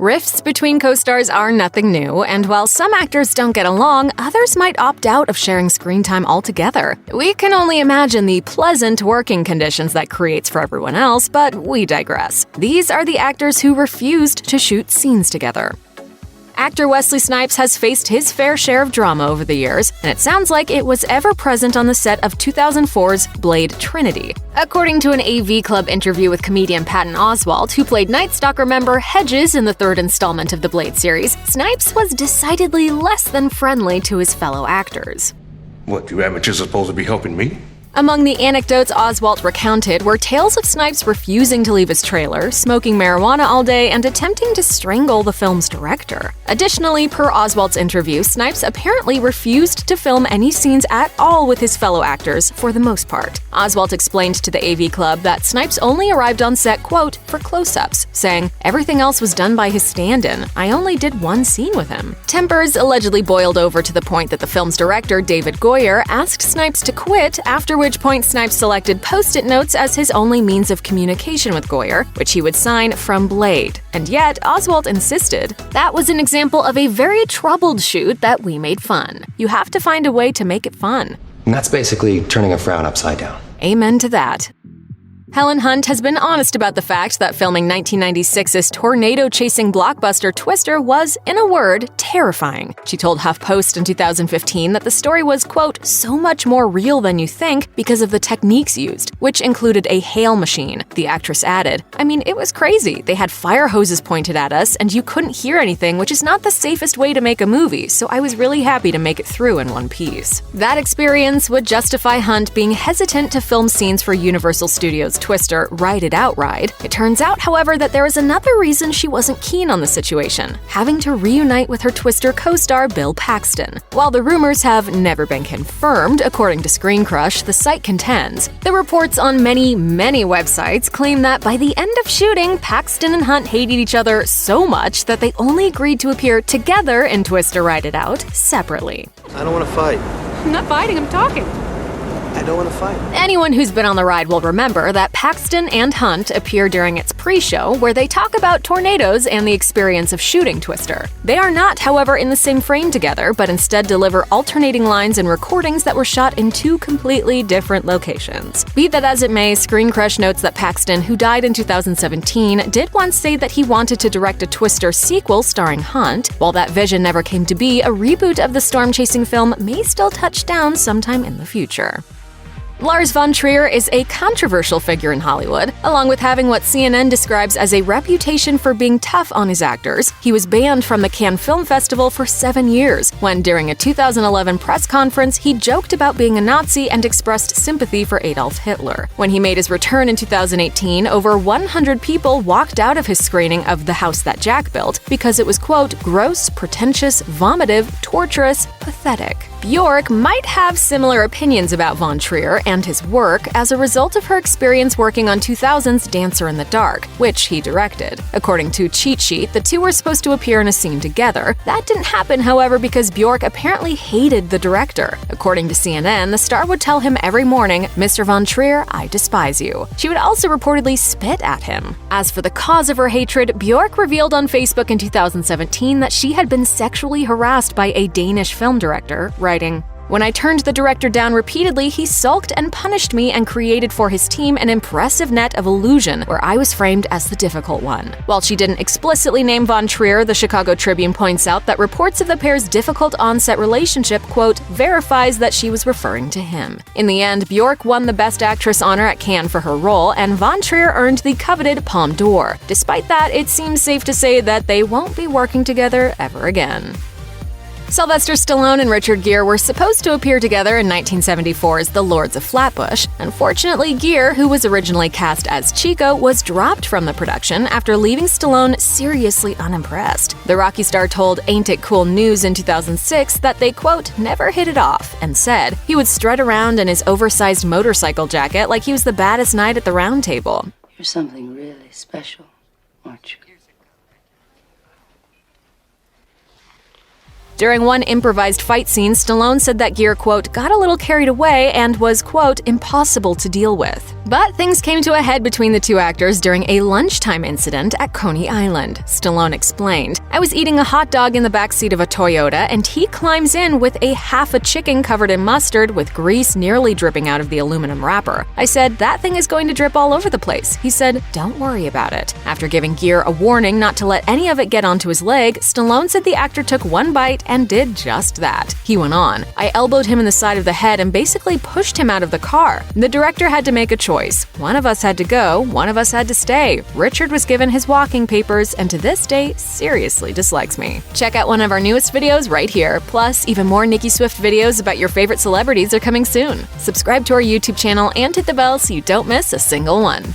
Rifts between co-stars are nothing new, and while some actors don't get along, others might opt out of sharing screen time altogether. We can only imagine the pleasant working conditions that creates for everyone else, but we digress. These are the actors who refused to shoot scenes together. Actor Wesley Snipes has faced his fair share of drama over the years, and it sounds like it was ever present on the set of 2004's Blade Trinity. According to an AV Club interview with comedian Patton Oswalt, who played Night Stalker member Hedges in the third installment of the Blade series, Snipes was decidedly less than friendly to his fellow actors. What, you amateurs are supposed to be helping me? Among the anecdotes Oswalt recounted were tales of Snipes refusing to leave his trailer, smoking marijuana all day, and attempting to strangle the film's director. Additionally, per Oswalt's interview, Snipes apparently refused to film any scenes at all with his fellow actors for the most part. Oswalt explained to the AV Club that Snipes only arrived on set, quote, for close-ups, saying, "Everything else was done by his stand-in. I only did one scene with him." Tempers allegedly boiled over to the point that the film's director, David Goyer, asked Snipes to quit, after which point Snipes selected Post-it notes as his only means of communication with Goyer, which he would sign from Blade. And yet, Oswalt insisted. That was an example of a very troubled shoot that we made fun. You have to find a way to make it fun. And that's basically turning a frown upside down. Amen to that. Helen Hunt has been honest about the fact that filming 1996's tornado-chasing blockbuster Twister was, in a word, terrifying. She told HuffPost in 2015 that the story was, quote, so much more real than you think because of the techniques used, which included a hail machine. The actress added, "I mean, it was crazy. They had fire hoses pointed at us, and you couldn't hear anything, which is not the safest way to make a movie, so I was really happy to make it through in one piece." That experience would justify Hunt being hesitant to film scenes for Universal Studios' Twister Ride It Out ride. It turns out, however, that there was another reason she wasn't keen on the situation: having to reunite with her Twister co-star Bill Paxton. While the rumors have never been confirmed, according to Screen Crush, the site contends. The reports on many websites claim that by the end of shooting, Paxton and Hunt hated each other so much that they only agreed to appear together in Twister Ride It Out separately. I don't want to fight. I'm not fighting, I'm talking. I don't want to fight. Anyone who's been on the ride will remember that Paxton and Hunt appear during its pre-show, where they talk about tornadoes and the experience of shooting Twister. They are not, however, in the same frame together, but instead deliver alternating lines and recordings that were shot in two completely different locations. Be that as it may, Screen Crush notes that Paxton, who died in 2017, did once say that he wanted to direct a Twister sequel starring Hunt. While that vision never came to be, a reboot of the storm-chasing film may still touch down sometime in the future. Lars von Trier is a controversial figure in Hollywood. Along with having what CNN describes as a reputation for being tough on his actors, he was banned from the Cannes Film Festival for 7 years, when during a 2011 press conference he joked about being a Nazi and expressed sympathy for Adolf Hitler. When he made his return in 2018, over 100 people walked out of his screening of The House That Jack Built because it was, quote, gross, pretentious, vomitive, torturous, pathetic. Bjork might have similar opinions about von Trier and his work as a result of her experience working on 2000's Dancer in the Dark, which he directed. According to Cheat Sheet, the two were supposed to appear in a scene together. That didn't happen, however, because Bjork apparently hated the director. According to CNN, the star would tell him every morning, "Mr. von Trier, I despise you." She would also reportedly spit at him. As for the cause of her hatred, Bjork revealed on Facebook in 2017 that she had been sexually harassed by a Danish film director, writing, "When I turned the director down repeatedly, he sulked and punished me and created for his team an impressive net of illusion where I was framed as the difficult one." While she didn't explicitly name von Trier, the Chicago Tribune points out that reports of the pair's difficult on-set relationship, quote, verifies that she was referring to him. In the end, Bjork won the Best Actress honor at Cannes for her role, and von Trier earned the coveted Palme d'Or. Despite that, it seems safe to say that they won't be working together ever again. Sylvester Stallone and Richard Gere were supposed to appear together in 1974's The Lords of Flatbush. Unfortunately, Gere, who was originally cast as Chico, was dropped from the production after leaving Stallone seriously unimpressed. The Rocky star told Ain't It Cool News in 2006 that they, quote, never hit it off, and said he would strut around in his oversized motorcycle jacket like he was the baddest knight at the round table. You're something really special, aren't you? During one improvised fight scene, Stallone said that Gere, quote, got a little carried away and was, quote, impossible to deal with. But things came to a head between the two actors during a lunchtime incident at Coney Island. Stallone explained, "I was eating a hot dog in the backseat of a Toyota, and he climbs in with a half a chicken covered in mustard with grease nearly dripping out of the aluminum wrapper. I said, 'That thing is going to drip all over the place.' He said, 'Don't worry about it.'" After giving Gere a warning not to let any of it get onto his leg, Stallone said the actor took one bite and did just that. He went on, "I elbowed him in the side of the head and basically pushed him out of the car. The director had to make a choice. One of us had to go, one of us had to stay. Richard was given his walking papers and to this day seriously dislikes me." Check out one of our newest videos right here. Plus, even more Nicki Swift videos about your favorite celebrities are coming soon. Subscribe to our YouTube channel and hit the bell so you don't miss a single one.